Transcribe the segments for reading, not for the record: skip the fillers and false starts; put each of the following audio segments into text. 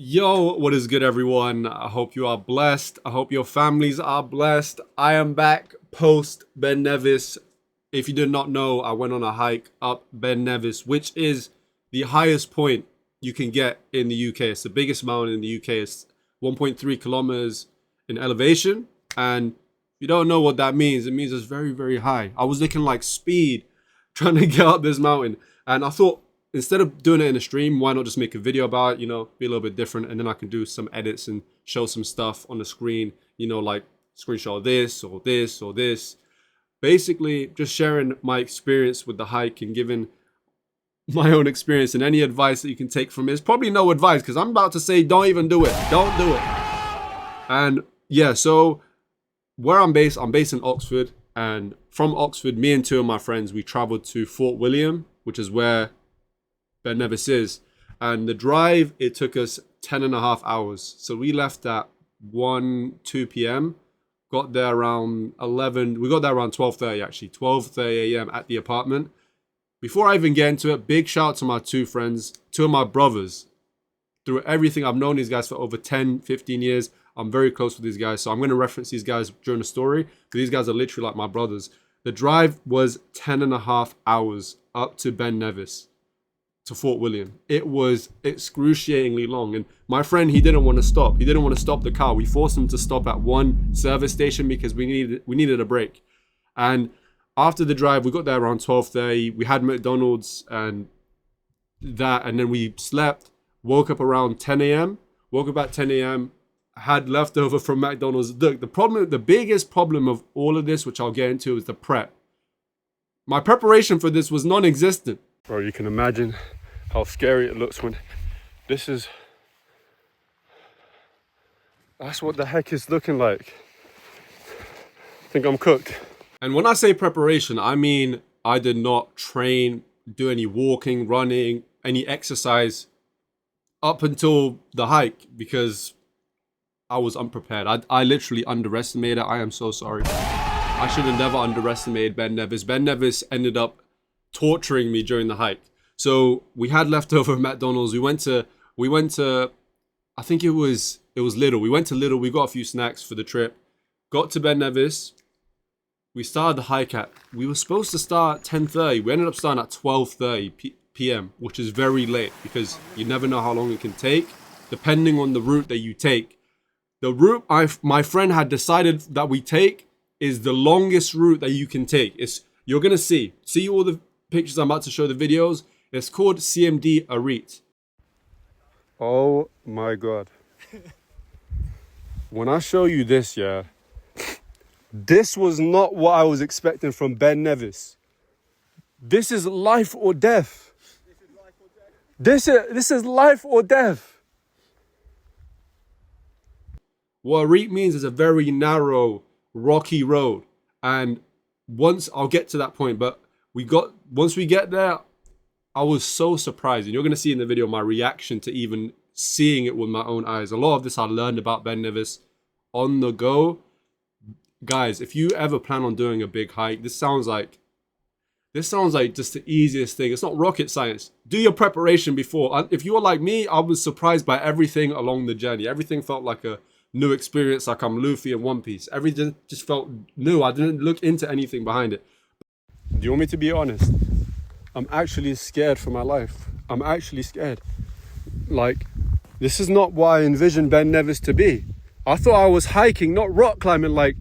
Yo, what is good, everyone? I hope you are blessed. I hope your families are blessed. I am back post Ben Nevis. If you did not know, I went on a hike up Ben Nevis, which is the highest point you can get in the UK. It's the biggest mountain in the UK. It's 1.3 kilometers in elevation. And if you don't know what that means, it means it's very, very high. I was looking like speed trying to get up this mountain. And I thought, instead of doing it in a stream, why not just make a video about it, be a little bit different, and then I can do some edits and show some stuff on the screen, like screenshot this or this or this. Basically, just sharing my experience with the hike and giving my own experience, and any advice that you can take from it. It's probably no advice because I'm about to say don't even do it. Don't do it. And yeah, so where I'm based in Oxford, and from Oxford, me and two of my friends, we traveled to Fort William, which is where Ben Nevis is. And the drive, it took us 10 and a half hours. So we left at 2 p.m. Got there around 11. We got there around 12:30 actually. 12:30 a.m. at the apartment. Before I even get into it, big shout out to my two friends, two of my brothers. Through everything, I've known these guys for over 10, 15 years. I'm very close with these guys. So I'm going to reference these guys during the story. But these guys are literally like my brothers. The drive was 10 and a half hours up to Ben Nevis, to Fort William. It was excruciatingly long, and my friend, he didn't want to stop. He didn't want to stop the car. We forced him to stop at one service station because we needed a break. And after the drive, we got there around 12:30. We had McDonald's and then we slept. Woke up around 10 a.m. Woke up at 10 a.m. Had leftover from McDonald's. Look, the biggest problem of all of this, which I'll get into, is the prep. My preparation for this was non-existent. Bro, you can imagine how scary it looks when that's what the heck is looking like. I think I'm cooked. And when I say preparation, I mean I did not train, do any walking, running, any exercise up until the hike because I was unprepared. I literally underestimated it. I am so sorry. I should have never underestimated Ben Nevis. Ben Nevis ended up torturing me during the hike. So we had leftover McDonald's. We went to I think it was Lidl. We went to Lidl. We got a few snacks for the trip. Got to Ben Nevis. We started the hike we were supposed to start at 10:30. We ended up starting at 12:30 p.m., which is very late because you never know how long it can take depending on the route that you take. The route my friend had decided that we take is the longest route that you can take. You're going to see all the pictures I'm about to show, the videos. It's called CMD Arit. Oh my God. When I show you this, yeah, this was not what I was expecting from Ben Nevis. This is life or death. This is life or death. What Arit means is a very narrow, rocky road. And I'll get to that point, but once we get there, I was so surprised. And you're going to see in the video my reaction to even seeing it with my own eyes. A lot of this I learned about Ben Nevis on the go. Guys, if you ever plan on doing a big hike, this sounds like just the easiest thing. It's not rocket science. Do your preparation before. If you were like me, I was surprised by everything along the journey. Everything felt like a new experience, like I'm Luffy in One Piece. Everything just felt new. I didn't look into anything behind it. Do you want me to be honest? I'm actually scared for my life. I'm actually scared. Like, this is not what I envisioned Ben Nevis to be. I thought I was hiking, not rock climbing. Like,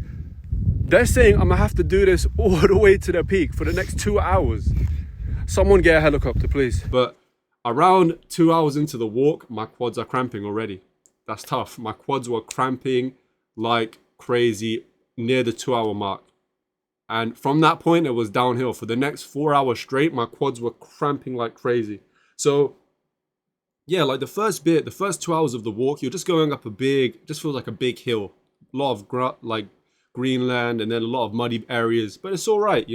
they're saying I'm gonna have to do this all the way to the peak for the next 2 hours. Someone get a helicopter, please. But around 2 hours into the walk, my quads are cramping already. That's tough. My quads were cramping like crazy near the 2 hour mark. And from that point, it was downhill. For the next 4 hours straight, my quads were cramping like crazy. So yeah, like the first 2 hours of the walk, you're just going up just feels like a big hill. A lot of Greenland, and then a lot of muddy areas, but it's all right,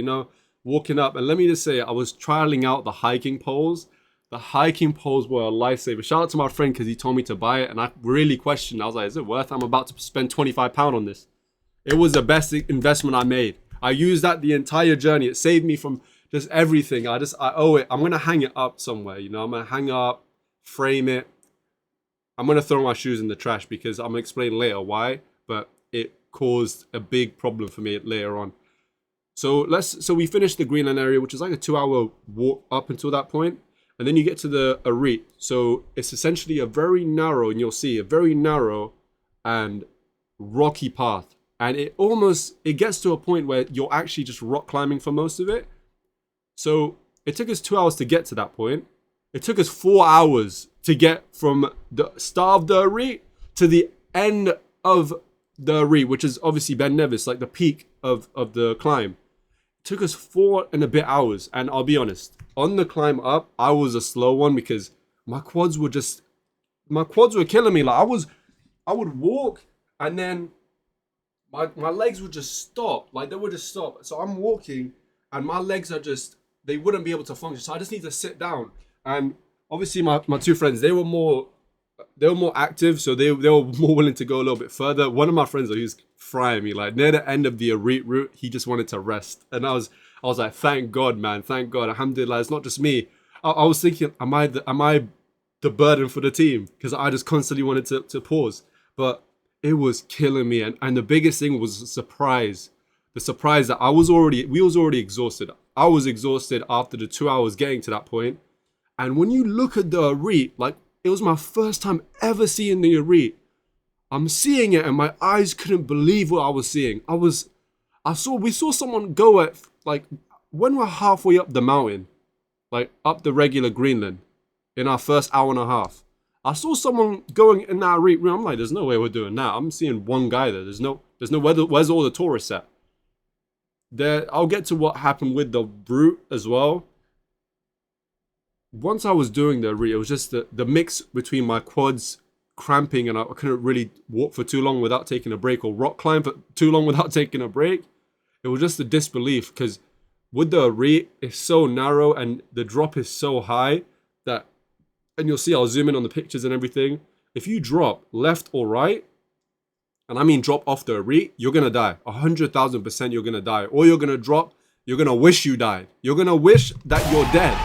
walking up. And let me just say, I was trialing out the hiking poles. The hiking poles were a lifesaver. Shout out to my friend because he told me to buy it, and I really questioned. I was like, is it worth it? I'm about to spend £25 on this. It was the best investment I made. I used that the entire journey. It saved me from just everything. I owe it. I'm going to hang it up somewhere. I'm going to hang it up, frame it. I'm gonna throw my shoes in the trash because I'm gonna explain later why, but it caused a big problem for me later on. So we finished the Greenland area, which is like a 2 hour walk up until that point, and then you get to the Arit. So it's essentially a very narrow, and you'll see a very narrow and rocky path, and it gets to a point where you're actually just rock climbing for most of it. So it took us 2 hours to get to that point. It took us 4 hours to get from the start of the Arit to the end of the Arit, which is obviously Ben Nevis, like the peak of the climb. It took us 4 and a bit hours. And I'll be honest, on the climb up, I was a slow one because my quads were killing me. Like I would walk and then my legs would just stop. Like they would just stop. So I'm walking and my legs are just, they wouldn't be able to function. So I just need to sit down. And obviously my two friends, they were more active, so they were more willing to go a little bit further. One of my friends, he was frying me. Like near the end of the Arit route, he just wanted to rest. And I was like, thank God, man, thank God, alhamdulillah, it's not just me. I was thinking, am I the burden for the team? Because I just constantly wanted to pause. But it was killing me. And the biggest thing was the surprise. The surprise that we was already exhausted. I was exhausted after the 2 hours getting to that point. And when you look at the Arit, like it was my first time ever seeing the Arit. I'm seeing it and my eyes couldn't believe what I was seeing. We saw someone go at, like, when we're halfway up the mountain, like up the regular Greenland, in our first hour and a half. I saw someone going in that Arit room. I'm like, there's no way we're doing that. I'm seeing one guy there. There's no where's all the tourists at? I'll get to what happened with the brute as well. Once I was doing the Arit, it was just the mix between my quads cramping and I couldn't really walk for too long without taking a break, or rock climb for too long without taking a break. It was just the disbelief, because with the Arit, it's so narrow and the drop is so high that, and you'll see I'll zoom in on the pictures and everything, if you drop left or right, and I mean drop off the Arit, you're gonna die. 100,000% you're gonna die. Or you're gonna drop, you're gonna wish you died. You're gonna wish that you're dead.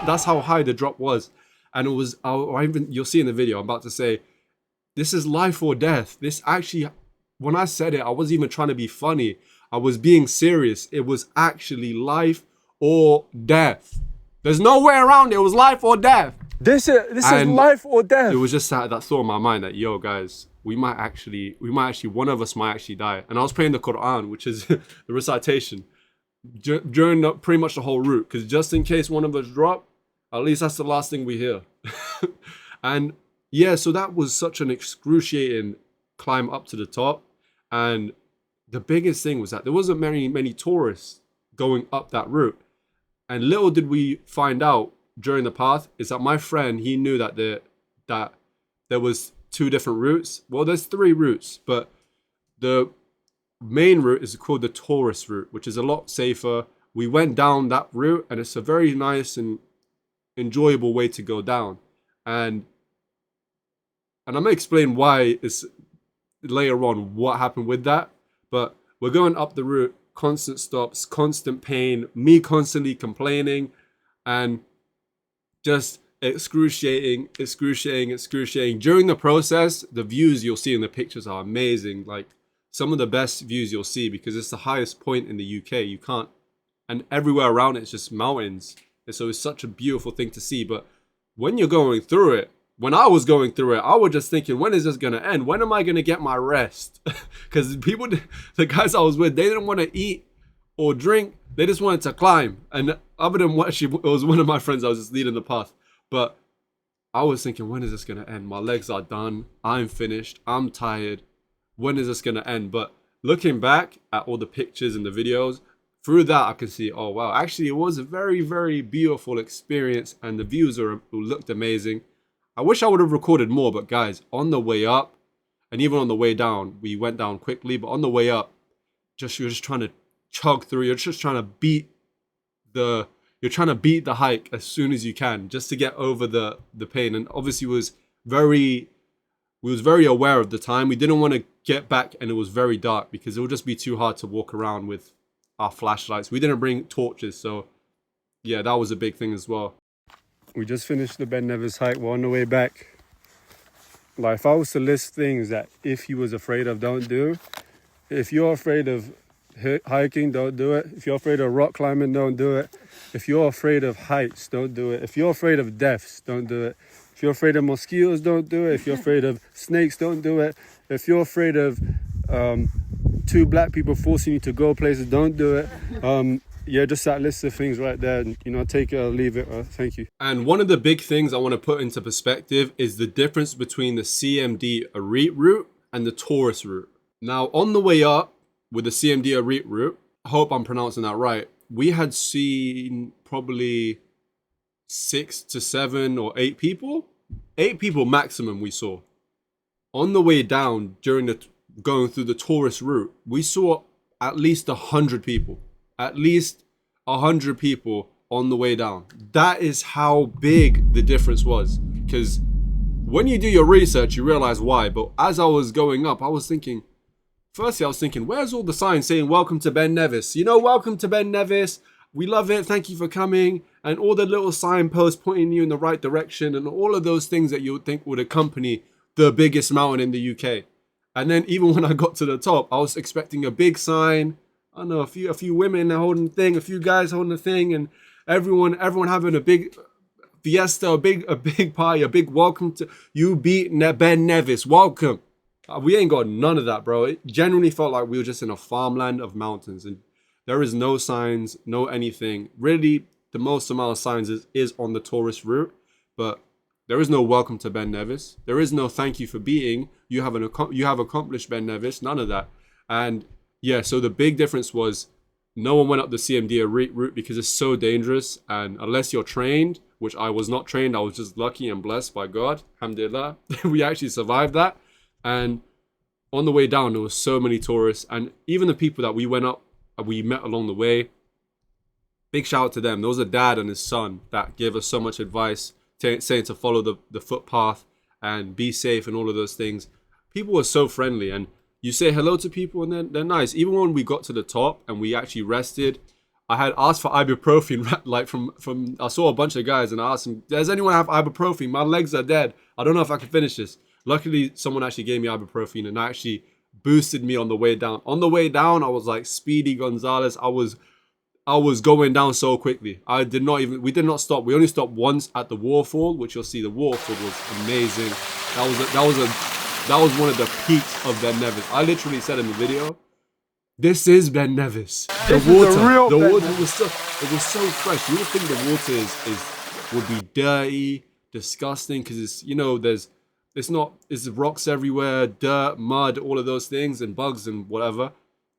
That's how high the drop was. And it was, you'll see in the video, I'm about to say, this is life or death. This actually, when I said it, I wasn't even trying to be funny. I was being serious. It was actually life or death. There's no way around it. It was life or death. This is life or death. It was just that thought in my mind that, yo, guys, we might actually, one of us might actually die. And I was praying the Quran, which is the recitation, during pretty much the whole route, because just in case one of us drop, at least that's the last thing we hear. And yeah, so that was such an excruciating climb up to the top. And the biggest thing was that there wasn't many tourists going up that route. And little did we find out during the path is that my friend, he knew that there was two different routes. Well, there's three routes, but the main route is called the tourist route, which is a lot safer. We went down that route and it's a very nice and enjoyable way to go down. And I'm gonna explain why it's later on what happened with that. But we're going up the route, constant stops, constant pain, me constantly complaining, and just excruciating. During the process, the views you'll see in the pictures are amazing. Like some of the best views you'll see, because it's the highest point in the UK. You can't, and everywhere around it's just mountains. And so it's such a beautiful thing to see. But when you're going through it, when I was going through it, I was just thinking, when is this going to end? When am I going to get my rest? Because the guys I was with, they didn't want to eat or drink. They just wanted to climb. And other than it was one of my friends, I was just leading the path. But I was thinking, when is this going to end? My legs are done. I'm finished. I'm tired. When is this going to end? But looking back at all the pictures and the videos, through that I can see, oh wow, actually it was a very, very beautiful experience and the views looked amazing. I wish I would have recorded more, but guys, on the way up and even on the way down, we went down quickly, but on the way up, you're just trying to chug through. You're just trying to beat the hike as soon as you can, just to get over the pain. And obviously we was very aware of the time. We didn't want to get back and it was very dark, because it would just be too hard to walk around with our flashlights. We didn't bring torches, so yeah, that was a big thing as well. We just finished the Ben Nevis hike. We're on the way back. Like, if I was to list things that if he was afraid of, don't do. If you're afraid of hiking, don't do it. If you're afraid of rock climbing, don't do it. If you're afraid of heights, don't do it. If you're afraid of deaths, don't do it. If you're afraid of mosquitoes, don't do it. If you're afraid of snakes, don't do it. If you're afraid of two black people forcing you to go places, don't do it. Yeah, just that list of things right there. And, you know, take it or leave it. Thank you. And one of the big things I want to put into perspective is the difference between the CMD Arit route and the Taurus route. Now, on the way up with the CMD Arit route, I hope I'm pronouncing that right, we had seen probably 6 to 7 or 8 people. 8 people maximum we saw. On the way down, going through the Taurus route, we saw at least 100 people. At least 100 people on the way down. That is how big the difference was. Because when you do your research, you realize why. But as I was going up, I was thinking, where's all the signs saying welcome to Ben Nevis? You know, welcome to Ben Nevis. We love it. Thank you for coming. And all the little signposts pointing you in the right direction and all of those things that you would think would accompany the biggest mountain in the UK. And then even when I got to the top, I was expecting a big sign. I don't know, a few women holding the thing, a few guys holding the thing, and everyone having a big fiesta, a big party, a big welcome to you beat Ben Nevis, welcome. We ain't got none of that, bro. It genuinely felt like we were just in a farmland of mountains, and there is no signs, no anything. Really, the most amount of signs is on the Taurus route, but there is no welcome to Ben Nevis. There is no thank you for beating. You have accomplished Ben Nevis. None of that, and yeah, so the big difference was no one went up the CMD route because it's so dangerous. And unless you're trained, which I was not trained, I was just lucky and blessed by God. Alhamdulillah. We actually survived that. And on the way down, there was so many tourists. And even the people that we met along the way, big shout out to them. There was a dad and his son that gave us so much advice, saying to follow the footpath and be safe and all of those things. People were so friendly, and you say hello to people and they're nice. Even when we got to the top and we actually rested, I had asked for ibuprofen. Like from I saw a bunch of guys and I asked them, does anyone have ibuprofen? My legs are dead. I don't know if I can finish this. Luckily, someone actually gave me ibuprofen and actually boosted me on the way down. On the way down, I was like Speedy Gonzalez. I was going down so quickly. We did not stop. We only stopped once at the waterfall, which you'll see the waterfall was amazing. That was one of the peaks of Ben Nevis. I literally said in the video, this is Ben Nevis. The water was so fresh. You would think the water would be dirty, disgusting, because it's rocks everywhere, dirt, mud, all of those things, and bugs and whatever.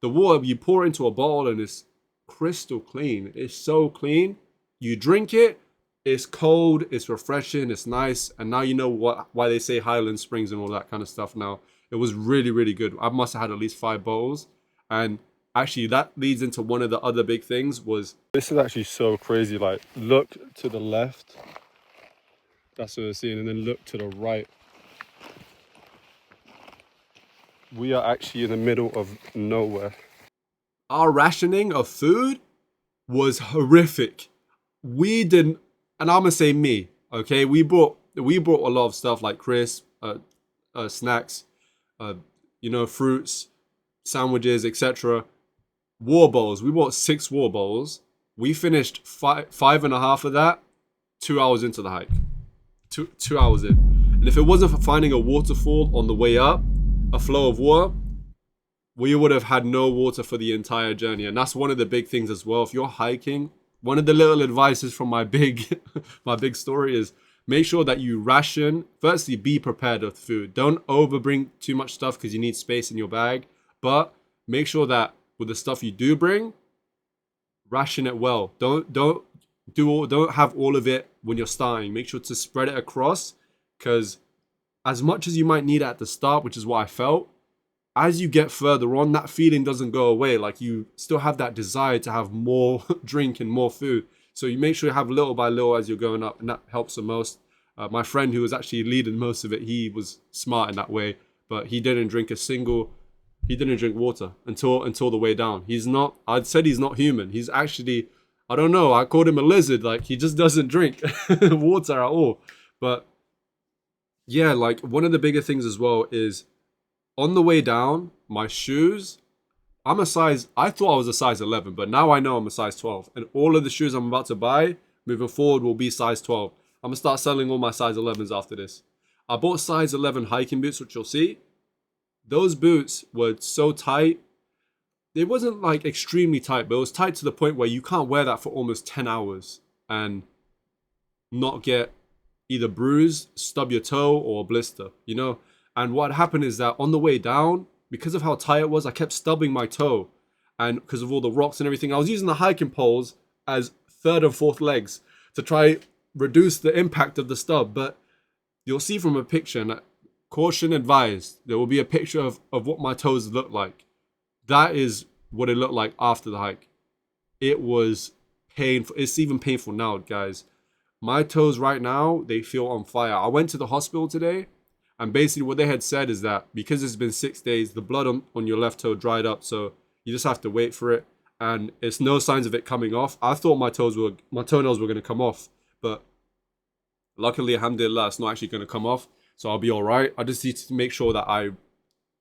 The water, you pour it into a bottle and it's crystal clean. It's so clean. You drink it, it's cold, it's refreshing, it's nice, and now you know why they say Highland Springs and all that kind of stuff now. It was really, really good. I must have had at least 5 bottles, and actually that leads into one of the other big things was... This is actually so crazy. Like, look to the left. That's what we're seeing, and then look to the right. We are actually in the middle of nowhere. Our rationing of food was horrific. We didn't... And I'm gonna say me, okay? We brought a lot of stuff like crisps, snacks, fruits, sandwiches, etc. War bowls. We bought 6 war bowls. We finished 5.5 of that 2 hours into the hike. 2 hours in. And if it wasn't for finding a waterfall on the way up, a flow of water, we would have had no water for the entire journey. And that's one of the big things as well. If you're hiking, one of the little advices from my big story is make sure that you ration. Firstly, be prepared with food. Don't overbring too much stuff because you need space in your bag. But make sure that with the stuff you do bring, ration it well. Don't have all of it when you're starting. Make sure to spread it across, because as much as you might need it at the start, which is what I felt, as you get further on, that feeling doesn't go away. Like, you still have that desire to have more drink and more food. So you make sure you have little by little as you're going up, and that helps the most. My friend who was actually leading most of it, he was smart in that way, but he didn't drink water until the way down. I'd said he's not human. He's actually, I don't know, I called him a lizard. Like, he just doesn't drink water at all. But Yeah, like one of the bigger things as well is on the way down, my shoes. I thought I was a size 11, but now I know I'm a size 12. And all of the shoes I'm about to buy moving forward will be size 12. I'm gonna start selling all my size 11s after this. I bought size 11 hiking boots, which you'll see. Those boots were so tight. It wasn't like extremely tight, but it was tight to the point where you can't wear that for almost 10 hours and not get either bruised, stub your toe, or blister, you know? And what happened is that on the way down, because of how tight it was, I kept stubbing my toe. And because of all the rocks and everything, I was using the hiking poles as third and fourth legs to try reduce the impact of the stub. But you'll see from a picture, and caution advised, there will be a picture of what my toes look like. That is what it looked like after the hike. It was painful. It's even painful now, guys. My toes right now, they feel on fire. I went to the hospital today, and basically what they had said is that because it's been 6 days, the blood on your left toe dried up, so you just have to wait for it. And it's no signs of it coming off. I thought my toenails were gonna come off, but luckily, alhamdulillah, it's not actually gonna come off. So I'll be all right. I just need to make sure that I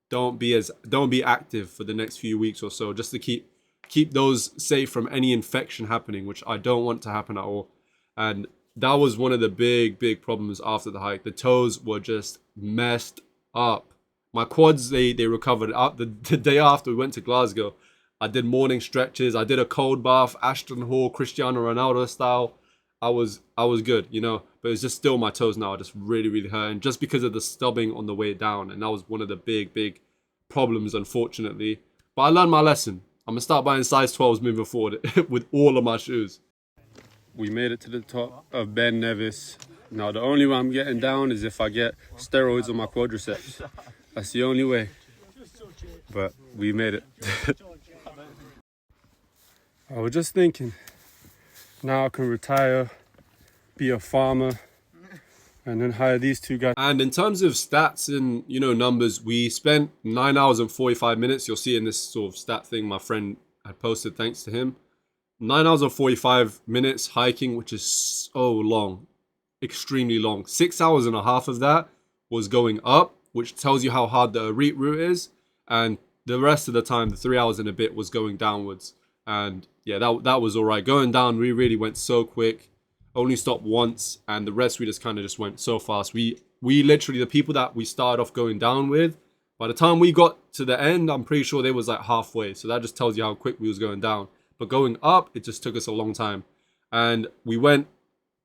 don't be active for the next few weeks or so, just to keep those safe from any infection happening, which I don't want to happen at all. And that was one of the big problems after the hike. The toes were just messed up. My quads, they recovered. The day after we went to Glasgow, I did morning stretches. I did a cold bath, Ashton Hall, Cristiano Ronaldo style. I was good, you know, but it's just still my toes now are just really hurting just because of the stubbing on the way down, and that was one of the big problems, unfortunately. But I learned my lesson. I'm gonna start buying size 12s moving forward with all of my shoes. We made it to the top of Ben Nevis. Now the only way I'm getting down is if I get steroids on my quadriceps. That's the only way. But we made it. I was just thinking, now I can retire, be a farmer, and then hire these two guys. And in terms of stats and numbers, we spent 9 hours and 45 minutes. You'll see in this sort of stat thing my friend had posted, thanks to him. 9 hours and 45 minutes hiking, which is so long, extremely long. 6 hours and a half of that was going up, which tells you how hard the Arit route is. And the rest of the time, the 3 hours and a bit, was going downwards. And yeah, that was all right. Going down, we really went so quick. Only stopped once, and the rest we just kind of just went so fast. We literally, the people that we started off going down with, by the time we got to the end, I'm pretty sure they was like halfway. So that just tells you how quick we was going down. But going up, it just took us a long time. And we went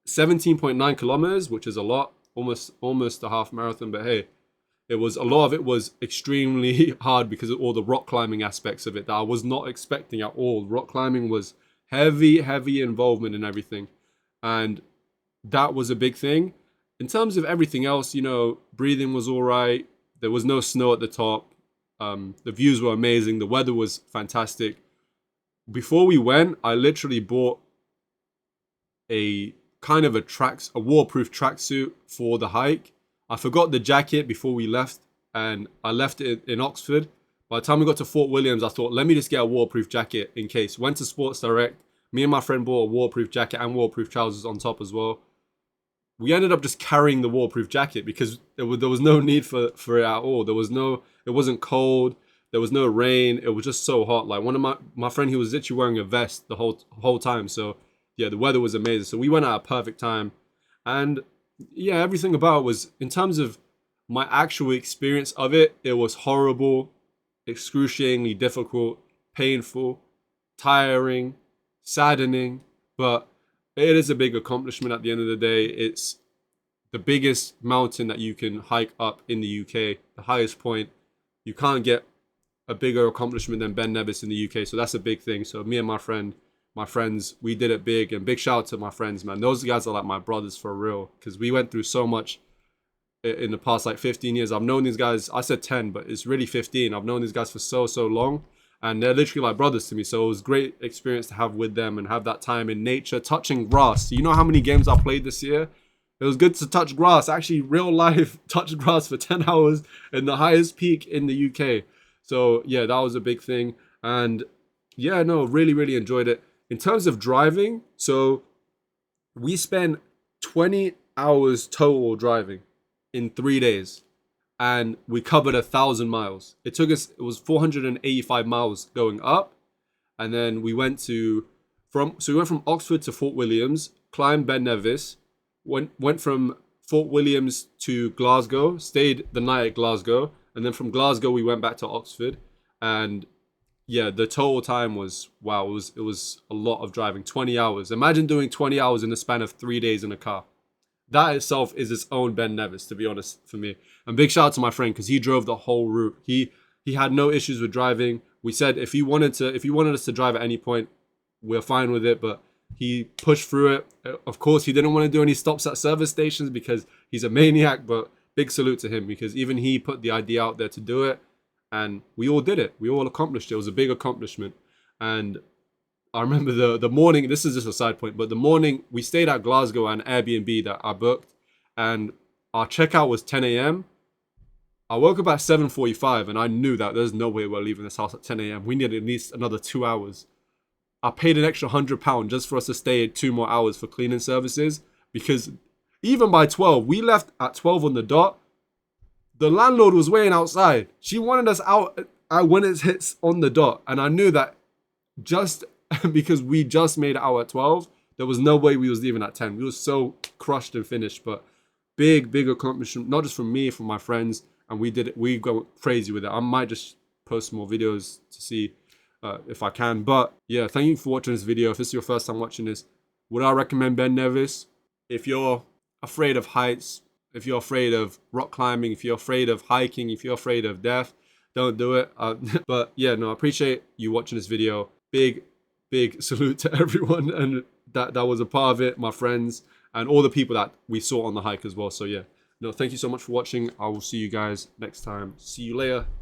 17.9 kilometers, which is a lot, almost a half marathon. But hey, a lot of it was extremely hard because of all the rock climbing aspects of it that I was not expecting at all. Rock climbing was heavy involvement in everything. And that was a big thing. In terms of everything else, breathing was all right. There was no snow at the top. The views were amazing. The weather was fantastic. Before we went, I literally bought a kind of a waterproof tracksuit for the hike. I forgot the jacket before we left, and I left it in Oxford. By the time we got to Fort Williams, I thought, let me just get a waterproof jacket in case. Went to Sports Direct. Me and my friend bought a waterproof jacket and waterproof trousers on top as well. We ended up just carrying the waterproof jacket because there was no need for it at all. It wasn't cold. There was no rain. It was just so hot. Like one of my friend, he was literally wearing a vest the whole time. So yeah, the weather was amazing. So we went at a perfect time. And yeah, everything about it was, in terms of my actual experience of it, it was horrible, excruciatingly difficult, painful, tiring, saddening, but it is a big accomplishment at the end of the day. It's the biggest mountain that you can hike up in the UK, the highest point. You can't get a bigger accomplishment than Ben Nevis in the UK, so that's a big thing. So me and my friends, we did it big, and big shout out to my friends, man. Those guys are like my brothers for real, because we went through so much in the past like 15 years. I've known these guys, I said 10, but it's really 15. I've known these guys for so long, and they're literally like brothers to me. So it was a great experience to have with them and have that time in nature, touching grass. You know how many games I played this year? It was good to touch grass, actually real life touch grass for 10 hours in the highest peak in the UK. So yeah, that was a big thing. And yeah, no, really enjoyed it. In terms of driving, so we spent 20 hours total driving. in 3 days, and we covered 1,000 miles. It took us, it was 485 miles going up, and then we went from Oxford to Fort Williams, climbed Ben Nevis, went from Fort Williams to Glasgow, stayed the night at Glasgow, and then from Glasgow we went back to Oxford. And yeah, the total time was, wow, it was a lot of driving. 20 hours. Imagine doing 20 hours in the span of 3 days in a car. That itself is its own Ben Nevis, to be honest, for me. And big shout out to my friend, because he drove the whole route. He had no issues with driving. We said if he wanted us to drive at any point, we're fine with it. But he pushed through it. Of course, he didn't want to do any stops at service stations because he's a maniac. But big salute to him, because even he put the idea out there to do it, and we all did it. We all accomplished it. It was a big accomplishment. And I remember the morning, this is just a side point, but the morning we stayed at Glasgow at an Airbnb that I booked, and our checkout was 10 a.m. I woke up at 7:45, and I knew that there's no way we're leaving this house at 10 a.m. We needed at least another 2 hours. I paid an extra £100 just for us to stay 2 more hours for cleaning services, because even by 12, we left at 12 on the dot. The landlord was waiting outside. She wanted us out when it hits on the dot, and I knew that just because we just made it out at 12, there was no way we was leaving at 10. We were so crushed and finished. But big accomplishment, not just from me, from my friends, and we did it. We go crazy with it. I might just post more videos to see if I can. But yeah, thank you for watching this video. If this is your first time watching this, would I recommend Ben Nevis? If you're afraid of heights, if you're afraid of rock climbing, if you're afraid of hiking, if you're afraid of death, don't do it. But yeah, no, I appreciate you watching this video. Big salute to everyone, and that was a part of it, my friends, and all the people that we saw on the hike as well. So yeah, no, thank you so much for watching. I will see you guys next time. See you later.